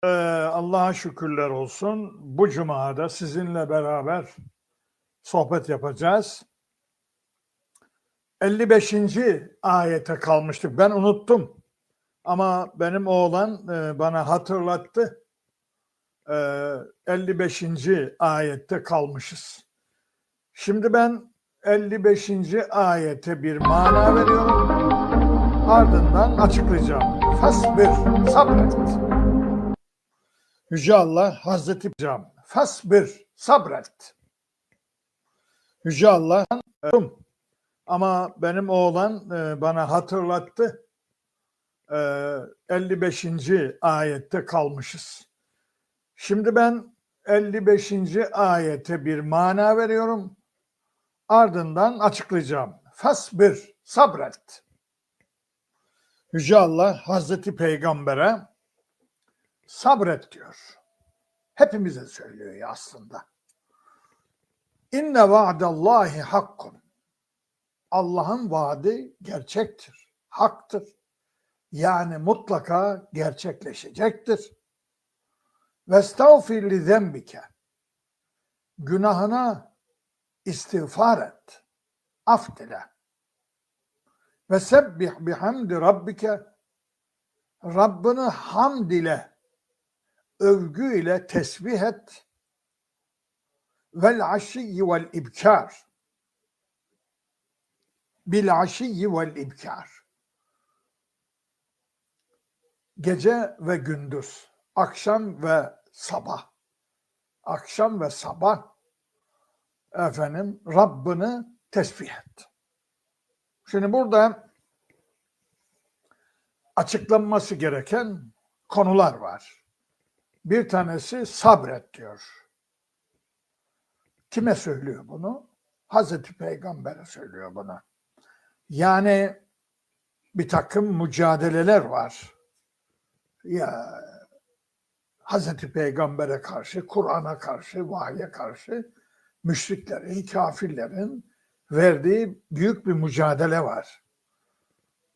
Allah'a şükürler olsun. Bu cumada sizinle beraber sohbet yapacağız. 55. ayete kalmıştık. Ben unuttum. Ama benim oğlan bana hatırlattı. 55. ayette kalmışız. Şimdi ben 55. ayete bir mana veriyorum. Ardından açıklayacağım. Fasbir, sabret. Yüce Allah Hazreti Cam. Fasbir, sabret. Yüce Allah, ama benim oğlan bana hatırlattı. 55. ayette kalmışız. Şimdi ben 55. ayete bir mana veriyorum. Ardından açıklayacağım. Fasbir, sabret. Yüce Allah Hazreti Peygamber'e sabret diyor. Hepimize söylüyor ya aslında. İnne va'dallahi hakkun. Allah'ın vaadi gerçektir, haktır. Yani mutlaka gerçekleşecektir. Vestağfir li zembike. Günahına istiğfar et. Af dile. Ve sebbih bihamdi rabbike. Rabbini hamd ile, övgü ile tesbih et. Vel aşiyyi vel ibkar. Bil aşiyyi vel ibkar. Gece ve gündüz, akşam ve sabah. Akşam ve sabah Rabbini tesbih et. Şimdi burada açıklanması gereken konular var. Bir tanesi sabret diyor. Kime söylüyor bunu? Hazreti Peygamber'e söylüyor bunu. Yani bir takım mücadeleler var. Ya Hazreti Peygamber'e karşı, Kur'an'a karşı, vahye karşı müşriklerin, kafirlerin verdiği büyük bir mücadele var.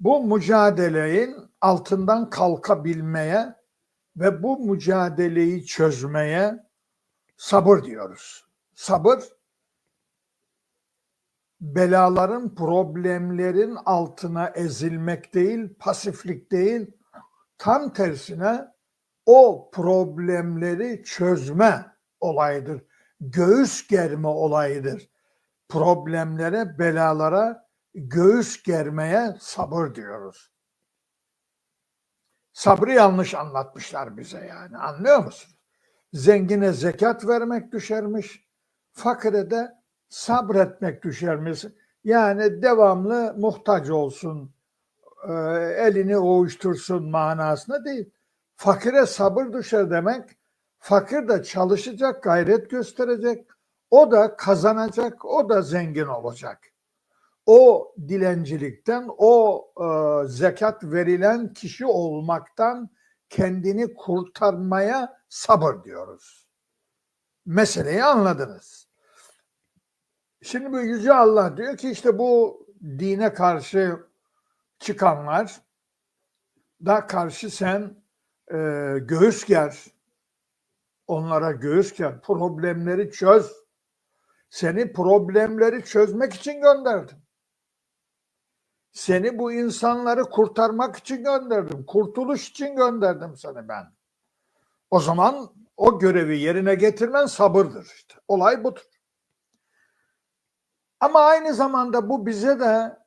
Bu mücadelenin altından kalkabilmeye ve bu mücadeleyi çözmeye sabır diyoruz. Sabır, belaların, problemlerin altına ezilmek değil, pasiflik değil, tam tersine o problemleri çözme olayıdır. Göğüs germe olayıdır. Problemlere, belalara göğüs germeye sabır diyoruz. Sabrı yanlış anlatmışlar bize yani. Anlıyor musunuz? Zengine zekat vermek düşermiş, fakire de sabretmek düşermiş. Yani devamlı muhtaç olsun, elini ovuştursun manasına değil. Fakire sabır düşer demek, fakir de çalışacak, gayret gösterecek, o da kazanacak, o da zengin olacak. O dilencilikten, o zekat verilen kişi olmaktan kendini kurtarmaya sabır diyoruz. Meseleyi anladınız. Şimdi bu Yüce Allah diyor ki işte bu dine karşı çıkanlar da karşı sen göğüs ger, onlara göğüs ger, problemleri çöz. Seni problemleri çözmek için gönderdim. Seni bu insanları kurtarmak için gönderdim. Kurtuluş için gönderdim seni ben. O zaman o görevi yerine getirmen sabırdır işte. Olay budur. Ama aynı zamanda bu bize de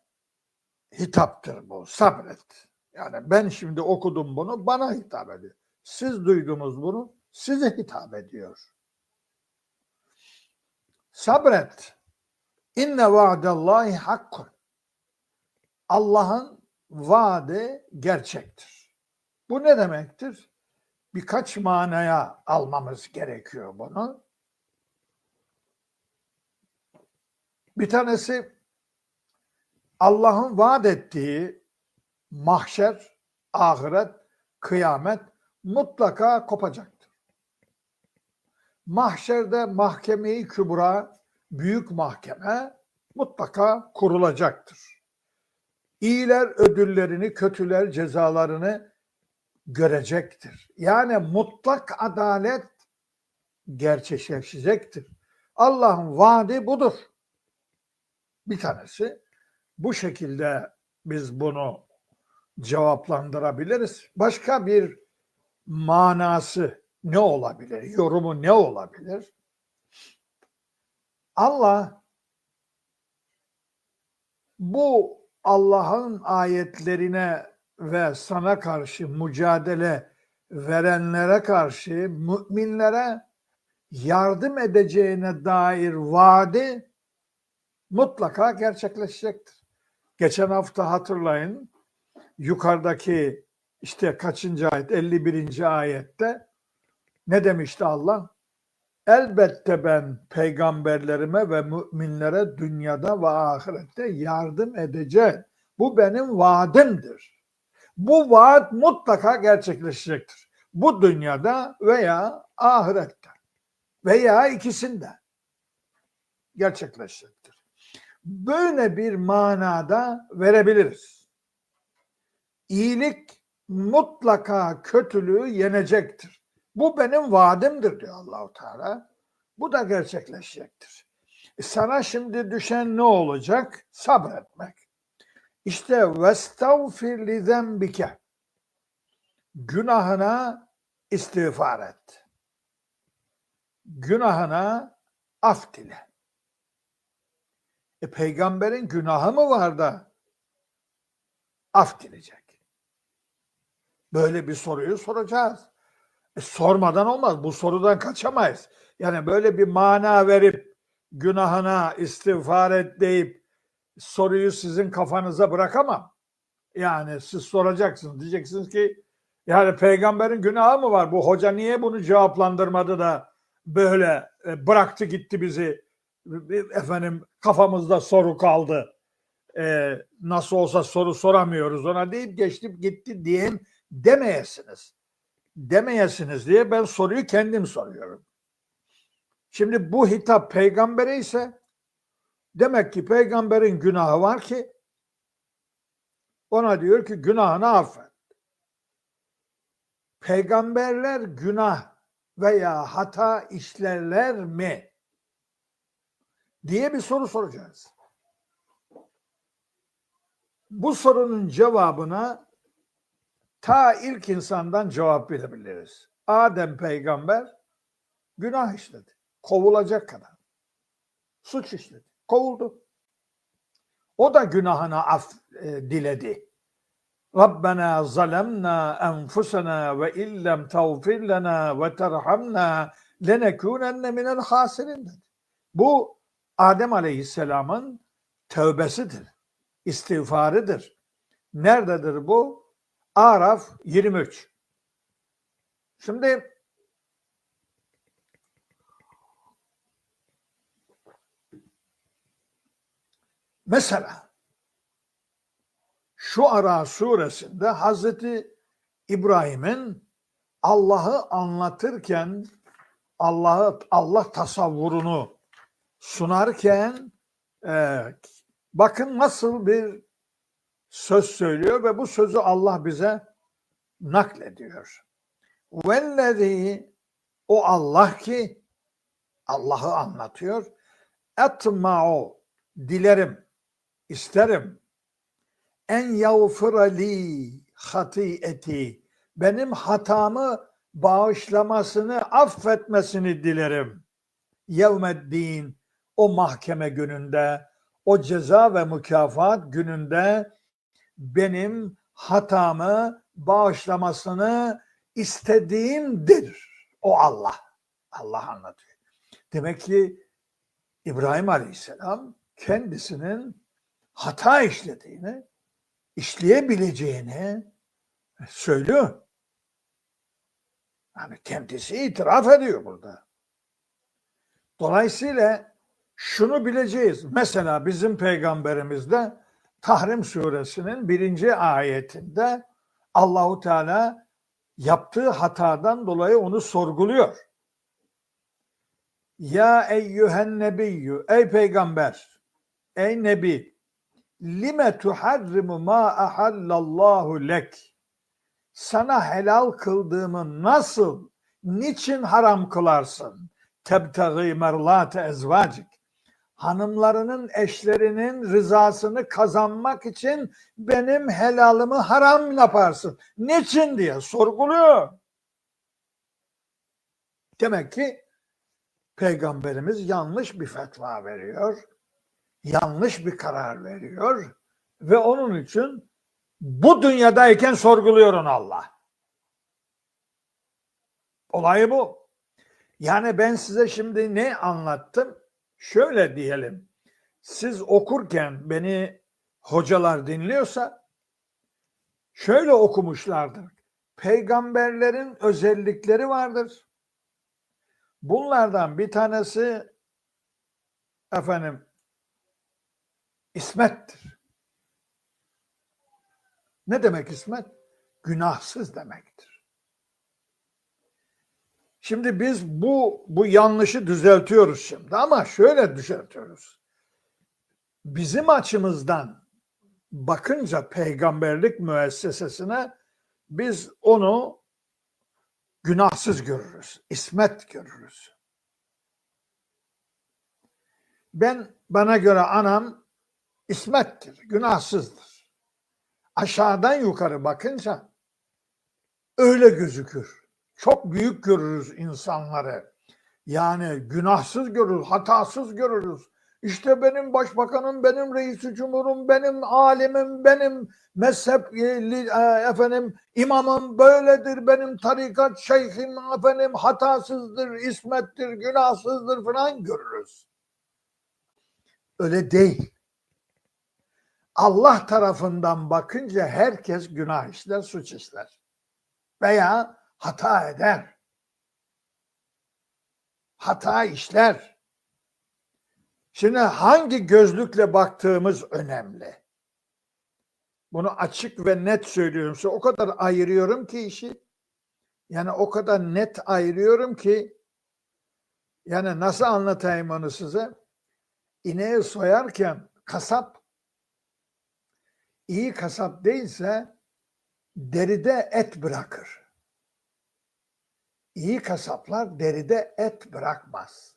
hitaptır bu. Sabret. Yani ben şimdi okudum bunu, bana hitap ediyor. Siz duydunuz bunu, size hitap ediyor. Sabret. İnne vaadallahi hakkun. Allah'ın vaadi gerçektir. Bu ne demektir? Birkaç manaya almamız gerekiyor bunu. Bir tanesi Allah'ın vaat ettiği mahşer, ahiret, kıyamet mutlaka kopacaktır. Mahşerde mahkeme-i kübra, büyük mahkeme mutlaka kurulacaktır. İyiler ödüllerini, kötüler cezalarını görecektir. Yani mutlak adalet gerçekleşecektir. Allah'ın vaadi budur. Bir tanesi. Bu şekilde biz bunu cevaplandırabiliriz. Başka bir manası ne olabilir? Yorumu ne olabilir? Allah bu Allah'ın ayetlerine ve sana karşı mücadele verenlere karşı müminlere yardım edeceğine dair vaadi mutlaka gerçekleşecektir. Geçen hafta hatırlayın, yukarıdaki işte kaçıncı ayet? 51. ayette ne demişti Allah? Elbette ben peygamberlerime ve müminlere dünyada ve ahirette yardım edeceğim. Bu benim vaadimdir. Bu vaat mutlaka gerçekleşecektir. Bu dünyada veya ahirette veya ikisinde gerçekleşecektir. Böyle bir manada verebiliriz. İyilik mutlaka kötülüğü yenecektir. Bu benim vaadimdir diyor Allahu Teala. Bu da gerçekleşecektir. Sana şimdi düşen ne olacak? Sabretmek. İşte vestağfir li zenbike. Günahına istiğfar et. Günahına af dile. Peygamberin günahı mı var da af dileyecek? Böyle bir soruyu soracağız. Sormadan olmaz. Bu sorudan kaçamayız. Yani böyle bir mana verip günahına istiğfar et deyip soruyu sizin kafanıza bırakamam. Yani siz soracaksınız. Diyeceksiniz ki yani peygamberin günahı mı var? Bu hoca niye bunu cevaplandırmadı da böyle bıraktı gitti bizi. Efendim kafamızda soru kaldı. Nasıl olsa soru soramıyoruz ona deyip geçtip gitti diyen demeyesiniz diye ben soruyu kendim soruyorum. Şimdi bu hitap peygambere ise demek ki peygamberin günahı var ki ona diyor ki günahını affet. Peygamberler günah veya hata işlerler mi diye bir soru soracağız. Bu sorunun cevabına ta ilk insandan cevap verebiliriz. Adem peygamber günah işledi. Kovulacak kadar. Suç işledi. Kovuldu. O da günahına af diledi. Rabbena zalemna enfusena ve illem tağfir lena ve terhamna lenekunenne minel hasirin dedi. Bu Adem Aleyhisselam'ın tövbesidir. İstiğfarıdır. Nerededir bu? Araf 23. Şimdi mesela Şuara suresinde Hazreti İbrahim'in Allah'ı anlatırken Allah tasavvurunu sunarken bakın nasıl bir söz söylüyor ve bu sözü Allah bize naklediyor. Vellezî o Allah ki Allah'ı anlatıyor. Etma'u dilerim, isterim. En yağfirali hatiyeti benim hatamı bağışlamasını, affetmesini dilerim. Yevmeddin o mahkeme gününde, o ceza ve mükafat gününde benim hatamı bağışlamasını istediğimdir. O Allah. Allah anlatıyor. Demek ki İbrahim Aleyhisselam kendisinin hata işlediğini, işleyebileceğini söylüyor. Yani kendisi itiraf ediyor burada. Dolayısıyla şunu bileceğiz. Mesela bizim peygamberimiz de Tahrim suresinin 1. ayetinde Allahu Teala yaptığı hatadan dolayı onu sorguluyor. Ya eyyühen nebiyyü, ey peygamber, ey nebi, lime tuharrimu ma ahallallahu lek. sana helal kıldığımı nasıl, niçin haram kılarsın? Tebtagi merlate ezvacik. Hanımlarının, eşlerinin rızasını kazanmak için benim helalımı haram yaparsın. Niçin diye sorguluyor. Demek ki Peygamberimiz yanlış bir fetva veriyor, yanlış bir karar veriyor ve onun için bu dünyadayken sorguluyor onu Allah. Olay bu. Yani ben size şimdi ne anlattım? Şöyle diyelim, siz okurken beni hocalar dinliyorsa şöyle okumuşlardır. Peygamberlerin özellikleri vardır. Bunlardan bir tanesi İsmettir. Ne demek İsmet? Günahsız demektir. Şimdi biz bu yanlışı düzeltiyoruz şimdi ama şöyle düzeltiyoruz. Bizim açımızdan bakınca peygamberlik müessesesine biz onu günahsız görürüz, İsmet görürüz. Bana göre anam İsmet'tir, günahsızdır. Aşağıdan yukarı bakınca öyle gözükür. Çok büyük görürüz insanları. Yani günahsız görürüz, hatasız görürüz. İşte benim başbakanım, benim reis-i cumhurum, benim alimim, benim mezhep imamım böyledir, benim tarikat şeyhim hatasızdır, ismettir, günahsızdır falan görürüz. Öyle değil. Allah tarafından bakınca herkes günah işler, suç işler. Veya hata eder. Hata işler. Şimdi hangi gözlükle baktığımız önemli. Bunu açık ve net söylüyorum size. O kadar ayırıyorum ki işi. Yani o kadar net ayırıyorum ki yani nasıl anlatayım onu size? İneği soyarken kasap iyi kasap değilse deride et bırakır. İyi kasaplar deride et bırakmaz.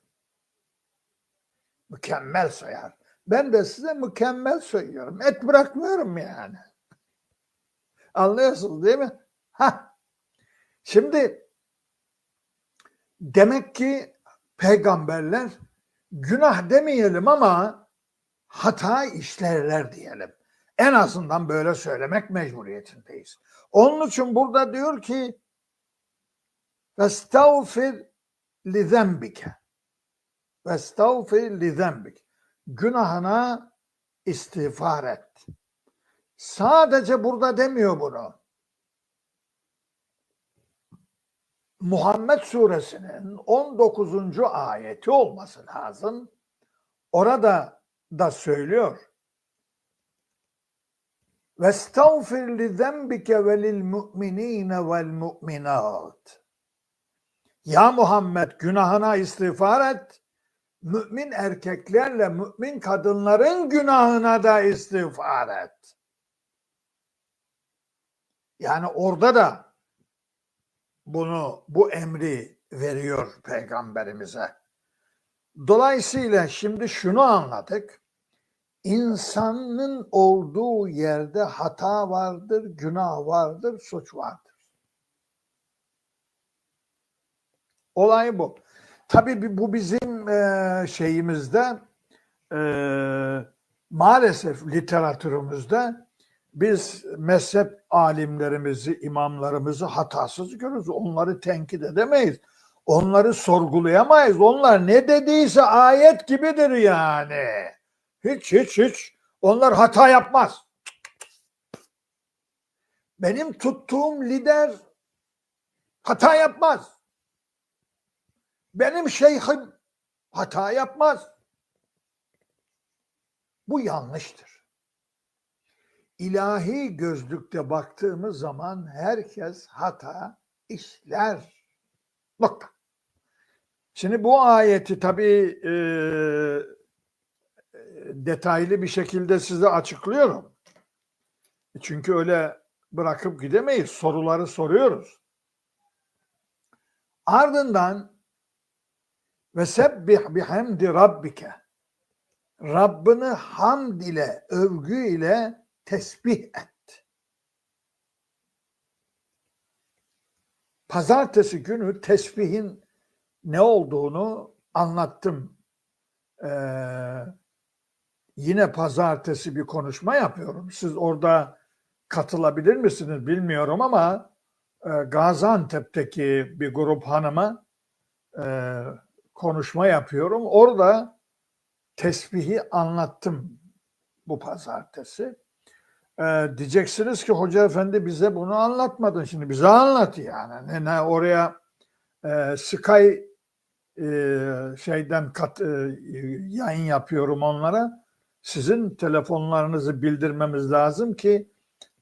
Mükemmel soyar. Ben de size mükemmel soyuyorum. Et bırakmıyorum yani. Anlıyorsunuz değil mi? Şimdi demek ki peygamberler günah demeyelim ama hata işlerler diyelim. En azından böyle söylemek mecburiyetindeyiz. Onun için burada diyor ki "Vestağfir li zembike." Vestağfir li zembike. Günahına istiğfar et. Sadece burada demiyor bunu. Muhammed Suresinin 19. ayeti olması lazım. Orada da söylüyor. Vestağfir li zembike ve lil mu'minine vel mu'minat. Ya Muhammed günahına istiğfar et. Mümin erkeklerle mümin kadınların günahına da istiğfar et. Yani orada da bu emri veriyor peygamberimize. Dolayısıyla şimdi şunu anladık. İnsanın olduğu yerde hata vardır, günah vardır, suç vardır. Olay bu. Tabii bu bizim şeyimizde maalesef literatürümüzde biz mezhep alimlerimizi, imamlarımızı hatasız görürüz. Onları tenkit edemeyiz. Onları sorgulayamayız. Onlar ne dediyse ayet gibidir yani. Hiç. Onlar hata yapmaz. Benim tuttuğum lider hata yapmaz. Benim şeyhim hata yapmaz. Bu yanlıştır. İlahi gözlükte baktığımız zaman herkes hata işler. Nokta. Şimdi bu ayeti tabii detaylı bir şekilde size açıklıyorum. Çünkü öyle bırakıp gidemeyiz. Soruları soruyoruz. Ardından ve sebbih bihamdi rabbike. Rabbini hamd ile, övgü ile tesbih et. Pazartesi günü tesbihin ne olduğunu anlattım. Yine pazartesi bir konuşma yapıyorum. Siz orada katılabilir misiniz bilmiyorum ama Gaziantep'teki bir grup hanıma konuşma yapıyorum. Orada tesbihi anlattım bu pazartesi. Diyeceksiniz ki hoca efendi bize bunu anlatmadın. Şimdi bize anlat yani. Ne oraya Sky şeyden yayın yapıyorum onlara. Sizin telefonlarınızı bildirmemiz lazım ki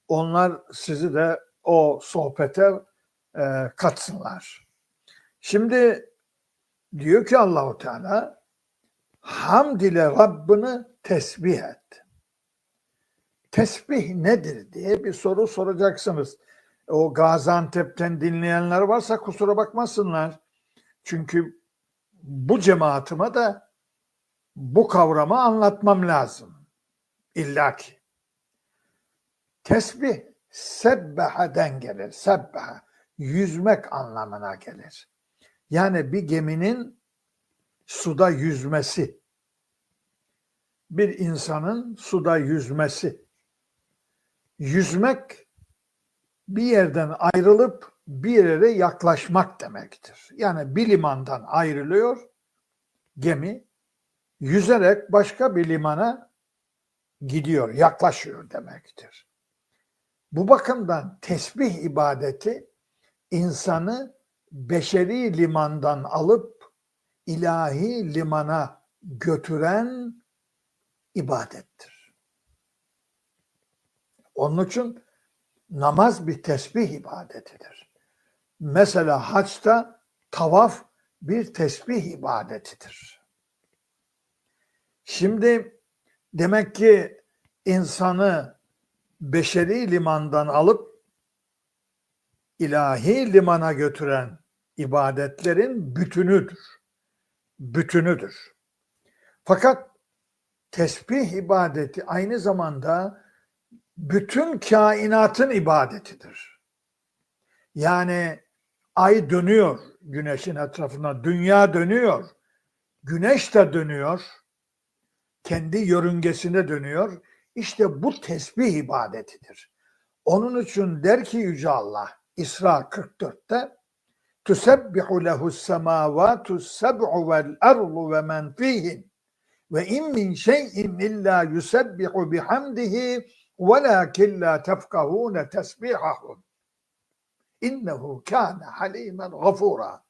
onlar sizi de o sohbete katsınlar. Şimdi diyor ki Allahu Teala hamd ile Rabbini tesbih et. Tesbih nedir diye bir soru soracaksınız. O Gaziantep'ten dinleyenler varsa kusura bakmasınlar. Çünkü bu cemaatime de bu kavramı anlatmam lazım. İlla ki. Tesbih sebbeheden gelir. Sebbeha. Yüzmek anlamına gelir. Yani bir geminin suda yüzmesi. Bir insanın suda yüzmesi. Yüzmek bir yerden ayrılıp bir yere yaklaşmak demektir. Yani bir limandan ayrılıyor gemi, yüzerek başka bir limana gidiyor, yaklaşıyor demektir. Bu bakımdan tesbih ibadeti insanı beşeri limandan alıp ilahi limana götüren ibadettir. Onun için namaz bir tesbih ibadetidir. Mesela haçta tavaf bir tesbih ibadetidir. Şimdi demek ki insanı beşeri limandan alıp ilahi limana götüren ibadetlerin bütünüdür. Bütünüdür. Fakat tesbih ibadeti aynı zamanda bütün kainatın ibadetidir. Yani ay dönüyor güneşin etrafına, dünya dönüyor, güneş de dönüyor, kendi yörüngesine dönüyor. İşte bu tesbih ibadetidir. Onun için der ki Yüce Allah İsra 44'te Tüsebbihu lehus semavatu seb'u vel ardu ve men fihin ve in min şeyin illa yusebbihu bihamdihi velakin la tefkahune tesbihahum innehu kâne halimen gafura.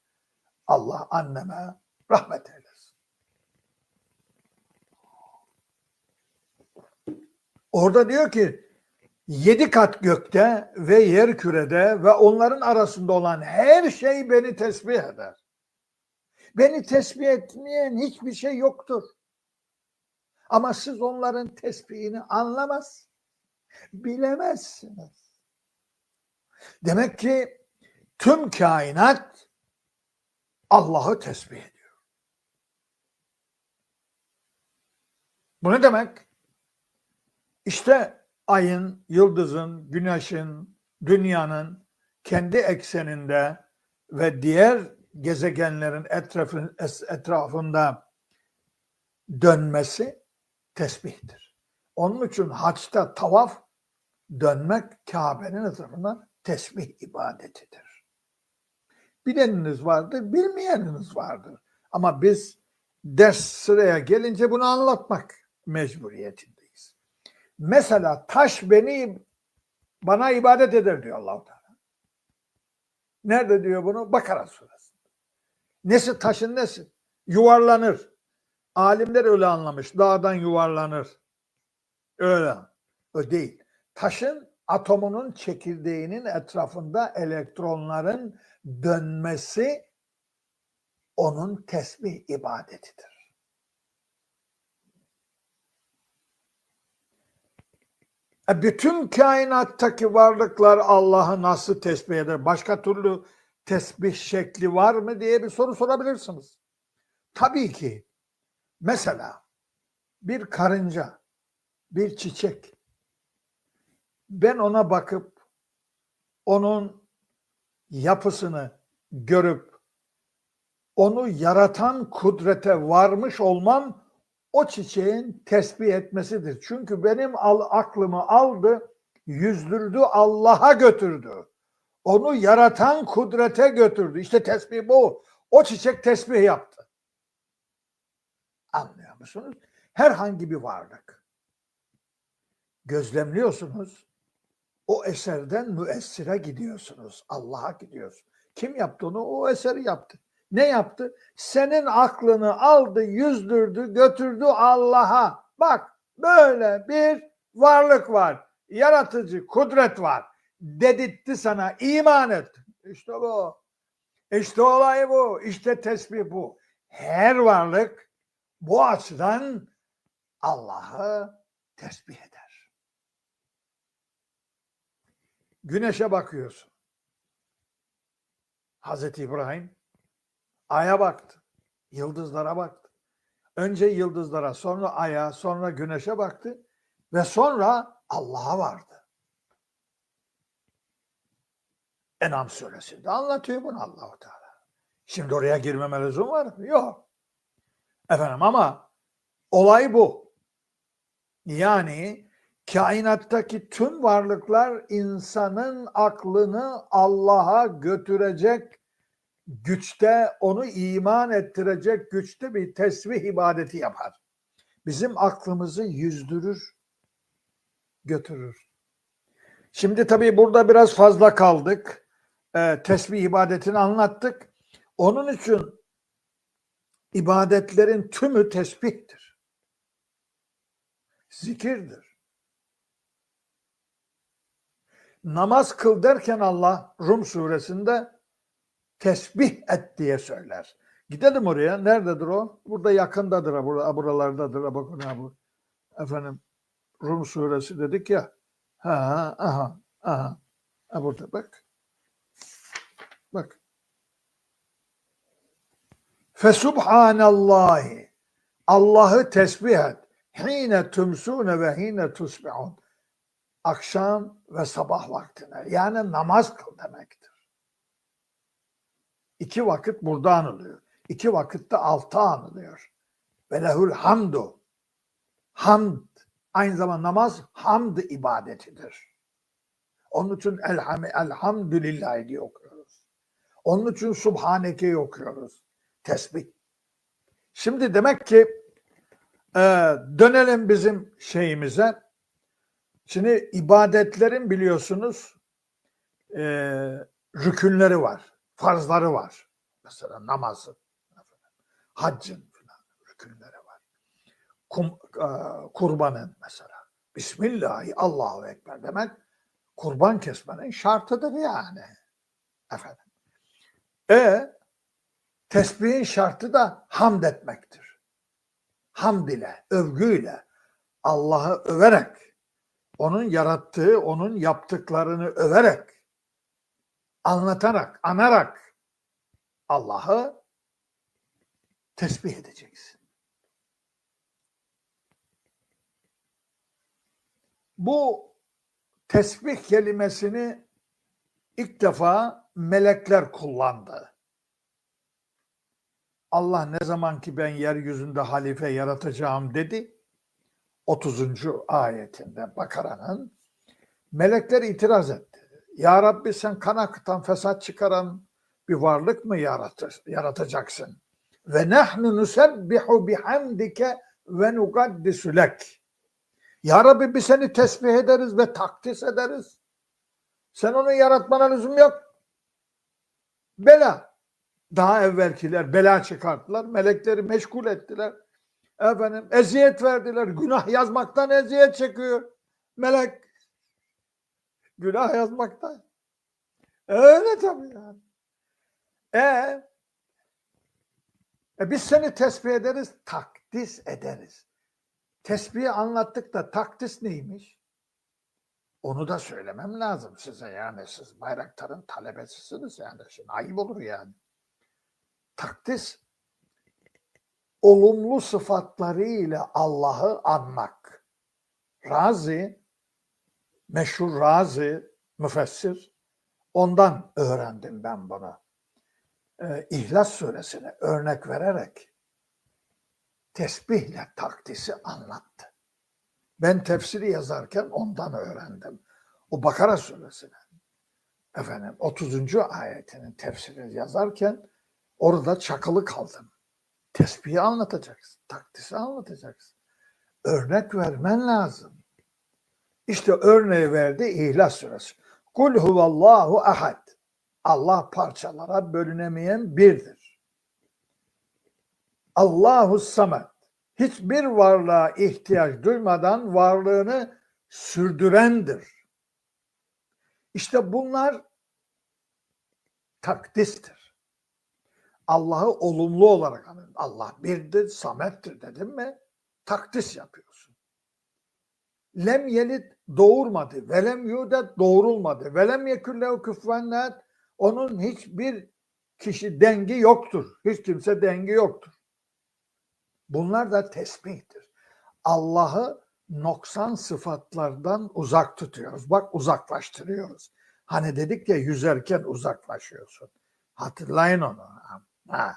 Allah anneme rahmet eylesin. Orada diyor ki 7 kat gökte ve yer kürede ve onların arasında olan her şey beni tesbih eder. Beni tesbih etmeyen hiçbir şey yoktur. Ama siz onların tesbihini anlamaz, bilemezsiniz. Demek ki tüm kainat Allah'ı tesbih ediyor. Bu ne demek? İşte ayın, yıldızın, güneşin, dünyanın kendi ekseninde ve diğer gezegenlerin etrafında dönmesi tesbihtir. Onun için haçta tavaf dönmek Kabe'nin etrafında tesbih ibadetidir. Bileniniz vardır, bilmeyeniniz vardır. Ama biz ders sıraya gelince bunu anlatmak mecburiyetindeyiz. Mesela taş bana ibadet eder diyor Allah-u Teala. Nerede diyor bunu? Bakara suresinde. Nesi taşın nesi? Yuvarlanır. Alimler öyle anlamış. Dağdan yuvarlanır. Öyle. O değil. Taşın atomunun çekirdeğinin etrafında elektronların dönmesi onun tesbih ibadetidir. Bütün kainattaki varlıklar Allah'ı nasıl tesbih eder? Başka türlü tesbih şekli var mı diye bir soru sorabilirsiniz. Tabii ki. Mesela bir karınca, bir çiçek. Ben ona bakıp onun yapısını görüp onu yaratan kudrete varmış olmam o çiçeğin tesbih etmesidir. Çünkü benim aklımı aldı, yüzdürdü, Allah'a götürdü. Onu yaratan kudrete götürdü. İşte tesbih bu. O çiçek tesbih yaptı. Anlıyor musunuz? Herhangi bir varlık. Gözlemliyorsunuz. O eserden müessire gidiyorsunuz. Allah'a gidiyorsunuz. Kim yaptı onu? O eseri yaptı. Ne yaptı? Senin aklını aldı, yüzdürdü, götürdü Allah'a. Bak böyle bir varlık var. Yaratıcı, kudret var. Dedirtti sana. İman et. İşte bu. İşte olay bu. İşte tesbih bu. Her varlık bu açıdan Allah'ı tesbih eder. Güneşe bakıyorsun. Hazreti İbrahim aya baktı. Yıldızlara baktı. Önce yıldızlara, sonra aya, sonra güneşe baktı ve sonra Allah'a vardı. En'am suresinde anlatıyor bunu Allah-u Teala. Şimdi oraya girmeme lüzum var mı? Yok. Efendim ama olay bu. Yani kainattaki tüm varlıklar insanın aklını Allah'a götürecek güçte, onu iman ettirecek güçte bir tesbih ibadeti yapar. Bizim aklımızı yüzdürür, götürür. Şimdi tabii burada biraz fazla kaldık. Tesbih ibadetini anlattık. Onun için ibadetlerin tümü tesbihtir. Zikirdir. Namaz kıl derken Allah Rum suresinde tesbih et diye söyler. Gidelim oraya. Nerededir o? Burada yakındadır. Buralardadır. Bakın bu. Efendim Rum suresi dedik ya. Aha. Burada bak. Bak. Fesubhanallahi. Allah'ı tesbih et. Hine tümsune ve hine tusbihun. Akşam ve sabah vaktine. Yani namaz kıl demektir. 2 vakit burada anılıyor. 2 vakitte altta anılıyor. Ve lehul hamdu. Hamd. Aynı zamanda namaz hamd ibadetidir. Onun için elhamdülillah diye okuyoruz. Onun için Subhaneke'yi okuyoruz. Tesbih. Şimdi demek ki dönelim bizim şeyimize. Şimdi ibadetlerin biliyorsunuz rükünleri var. Farzları var. Mesela namazın, haccın falan rükünleri var. Kurbanın mesela. Bismillahi Allahu Ekber demek kurban kesmenin şartıdır yani. Efendim. Tesbihin şartı da hamd etmektir. Hamd ile, övgüyle, Allah'ı överek, onun yarattığı, onun yaptıklarını överek, anlatarak, anarak Allah'ı tesbih edeceksin. Bu tesbih kelimesini ilk defa melekler kullandı. Allah ne zaman ki ben yeryüzünde halife yaratacağım dedi, 30. ayetinde Bakara'nın, melekler itiraz etti. Ya Rabbi sen kan akıtan, fesat çıkaran bir varlık mı yaratacaksın? Ve nahnu nusebbihu bihamdike ve nukaddisu lek. Ya Rabbi biz seni tesbih ederiz ve takdis ederiz. Sen onu yaratmana lüzum yok. Bela. Daha evvelkiler bela çıkarttılar. Melekleri meşgul ettiler. Efendim eziyet verdiler. Günah yazmaktan eziyet çekiyor. Melek günah yazmaktan. Öyle tabii yani. Biz seni tesbih ederiz, takdis ederiz. Tesbihi anlattık da takdis neymiş? Onu da söylemem lazım size yani. Siz Bayraktar'ın talebesisiniz yani. Şimdi ayıp olur yani. Takdis, olumlu sıfatlarıyla Allah'ı anmak. Razi, meşhur Razi, müfessir, ondan öğrendim ben bunu. İhlas Suresine örnek vererek tesbihle takdisi anlattı. Ben tefsiri yazarken ondan öğrendim. O Bakara Suresine 30. ayetinin tefsirini yazarken orada çakılı kaldım. Tesbihi anlatacaksın, takdisi anlatacaksın. Örnek vermen lazım. İşte örneği verdi İhlas Suresi. Kul huvallahu ahad. Allah parçalara bölünemeyen birdir. Allahu samed. Hiçbir varlığa ihtiyaç duymadan varlığını sürdürendir. İşte bunlar takdistir. Allah'ı olumlu olarak anın. Allah birdir, samettir dedim mi takdis yapıyorsun. Lem yelit doğurmadı. Velem yudet doğurulmadı. Velem yeküllehu küfvennet onun hiçbir kişi dengi yoktur. Hiç kimse dengi yoktur. Bunlar da tesbihtir. Allah'ı noksan sıfatlardan uzak tutuyoruz. Bak uzaklaştırıyoruz. Hani dedik ya yüzerken uzaklaşıyorsun. Hatırlayın onu. Ha.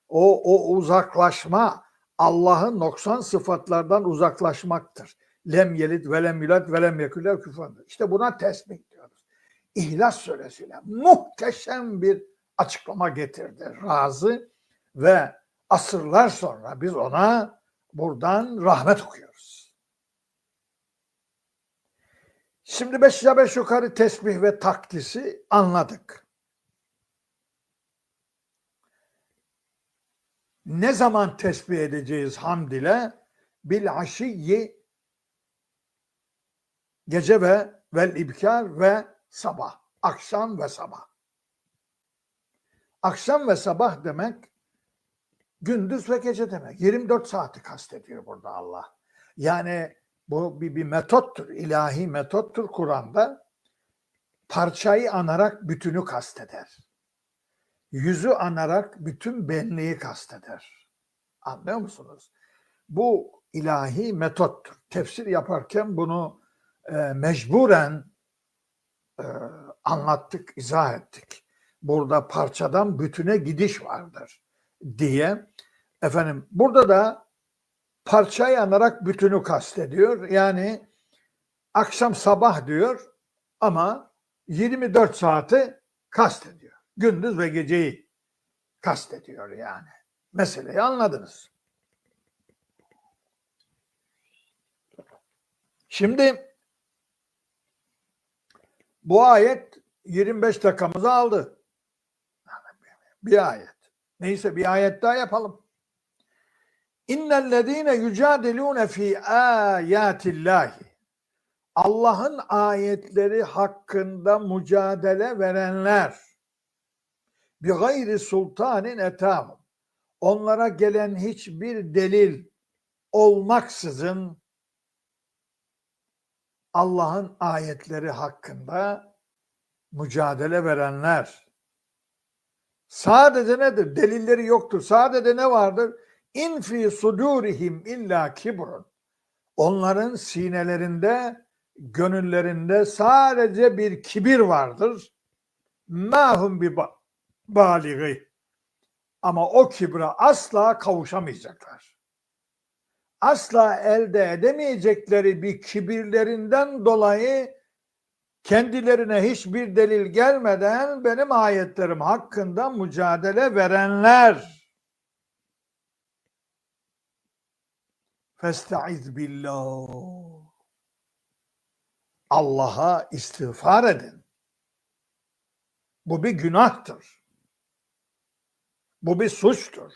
O uzaklaşma Allah'ın noksan sıfatlardan uzaklaşmaktır. Lem yelit ve lem yulat ve lem yekun lehu kufuven. İşte buna tesbih diyoruz. İhlas Suresi'yle muhteşem bir açıklama getirdi Razı ve asırlar sonra biz ona buradan rahmet okuyoruz. Şimdi beş yukarı tesbih ve takdisi anladık. Ne zaman tesbih edeceğiz hamd ile? Bil aşiyyi gece ve vel ibkar ve sabah. Akşam ve sabah. Akşam ve sabah demek gündüz ve gece demek. 24 saati kastediyor burada Allah. Yani bu bir metottur. İlahi metottur Kur'an'da. Parçayı anarak bütünü kasteder. Yüzü anarak bütün benliği kasteder. Anlıyor musunuz? Bu ilahi metottur. Tefsir yaparken bunu mecburen anlattık, izah ettik. Burada parçadan bütüne gidiş vardır diye. Burada da parçayı anarak bütünü kastediyor. Yani akşam sabah diyor ama 24 saati kastediyor. Gündüz ve geceyi kastediyor yani. Meseleyi anladınız. Şimdi bu ayet 25 dakikamızı aldı. Bir ayet. Neyse bir ayet daha yapalım. İnnellezîne yücadilûne fî âyâtillâhi. Allah'ın ayetleri hakkında mücadele verenler bi gayri sultanin etâhum. Onlara gelen hiçbir delil olmaksızın Allah'ın ayetleri hakkında mücadele verenler. Sadece nedir? Delilleri yoktur. Sadece ne vardır? İn fi sudurihim illa kibrun. Onların sinelerinde, gönüllerinde sadece bir kibir vardır. Mahum bi baligi. Ama o kibre asla kavuşamayacaklar. Asla elde edemeyecekleri bir kibirlerinden dolayı kendilerine hiçbir delil gelmeden benim ayetlerim hakkında mücadele verenler. Festaiz billah. Allah'a istiğfar edin. Bu bir günahtır. Bu bir suçtur.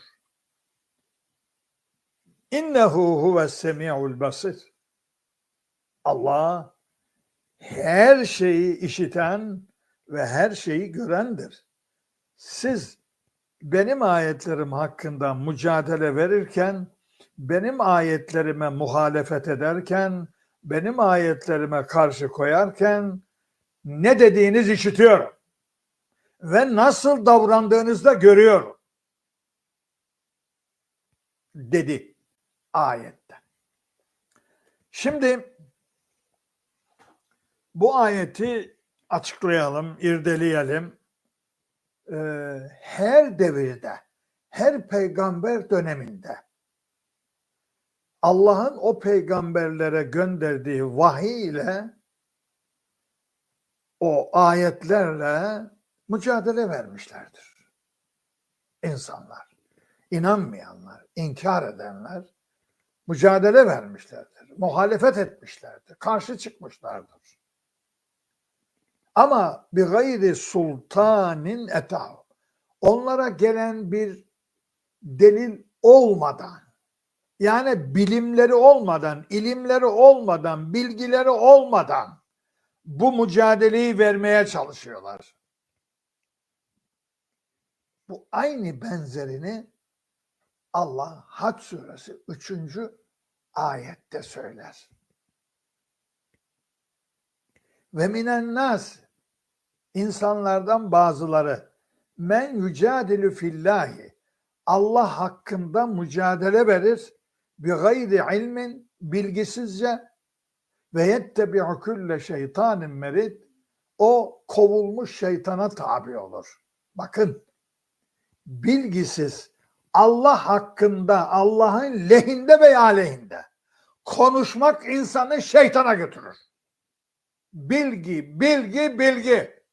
İnnehu huves semi'ul basir. Allah her şeyi işiten ve her şeyi görendir. Siz benim ayetlerim hakkında mücadele verirken, benim ayetlerime muhalefet ederken benim ayetlerime karşı koyarken ne dediğiniz işitiyorum ve nasıl davrandığınızı da görüyorum dedi ayette. Şimdi bu ayeti açıklayalım, irdeleyelim. Her devirde, her peygamber döneminde Allah'ın o peygamberlere gönderdiği vahiy ile o ayetlerle mücadele vermişlerdir. İnsanlar, inanmayanlar, inkar edenler mücadele vermişlerdir. Muhalefet etmişlerdir. Karşı çıkmışlardır. Ama bir gayri sultanin etav. Onlara gelen bir delil olmadan, yani bilimleri olmadan, ilimleri olmadan, bilgileri olmadan bu mücadeleyi vermeye çalışıyorlar. Bu aynı benzerini Allah Hac suresi 3. ayette söyler. Ve minen nas, insanlardan bazıları, men yücadilü fillahi, Allah hakkında mücadele verir, bi gayri ilmin, bilgisizce, ve yettebi'u külle şeytanin merid, o kovulmuş şeytana tabi olur. Bakın, bilgisiz, Allah hakkında, Allah'ın lehinde veya aleyhinde konuşmak insanı şeytana götürür. Bilgi, bilgi, bilgi.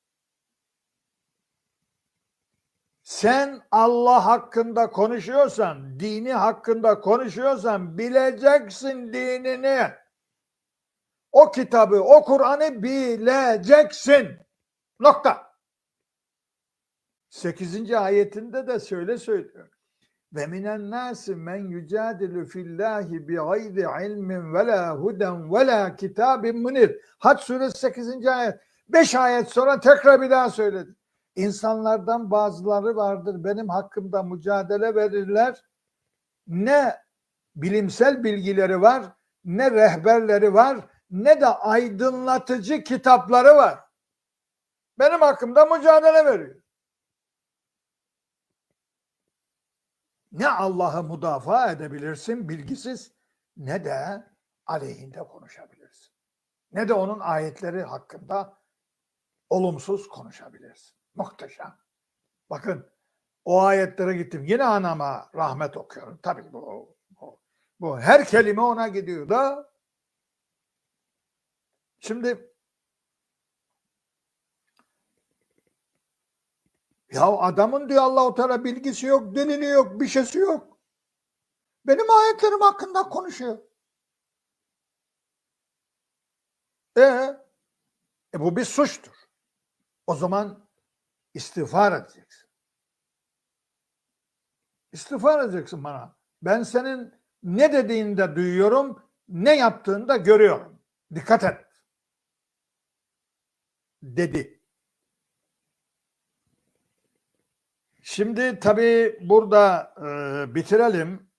Sen Allah hakkında konuşuyorsan, dini hakkında konuşuyorsan bileceksin dinini. O kitabı, o Kur'an'ı bileceksin. Nokta. 8. ayetinde de şöyle söylüyor. Ve minen nasi men yücadilu fillahi bi gayri ilmin ve la huden ve la kitabin munir. Hac suresi 8. ayet. 5 ayet sonra tekrar bir daha söyledi. İnsanlardan bazıları vardır, benim hakkımda mücadele verirler. Ne bilimsel bilgileri var, ne rehberleri var, ne de aydınlatıcı kitapları var. Benim hakkımda mücadele veriyor. Ne Allah'ı müdafaa edebilirsin bilgisiz, ne de aleyhinde konuşabilirsin. Ne de onun ayetleri hakkında olumsuz konuşabilirsin. Muhteşem. Bakın, o ayetlere gittim. Yine anama rahmet okuyorum. Tabii bu her kelime ona gidiyor da. Şimdi ya adamın diyor Allah-u Teala bilgisi yok, delili yok, bir şeysi yok. Benim ayetlerim hakkında konuşuyor. Bu bir suçtur. O zaman istiğfar edeceksin. İstiğfar edeceksin bana. Ben senin ne dediğini de duyuyorum, ne yaptığını da görüyorum. Dikkat et. Dedi. Şimdi tabii burada bitirelim.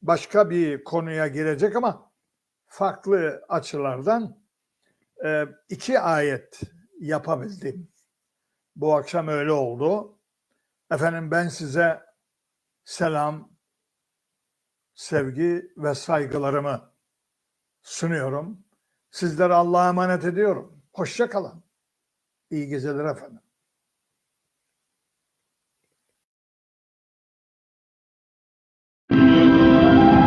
Başka bir konuya girecek ama farklı açılardan 2 ayet yapabildim. Bu akşam öyle oldu. Efendim ben size selam, sevgi ve saygılarımı sunuyorum. Sizlere Allah'a emanet ediyorum. Hoşça kalın. İyi geceler efendim.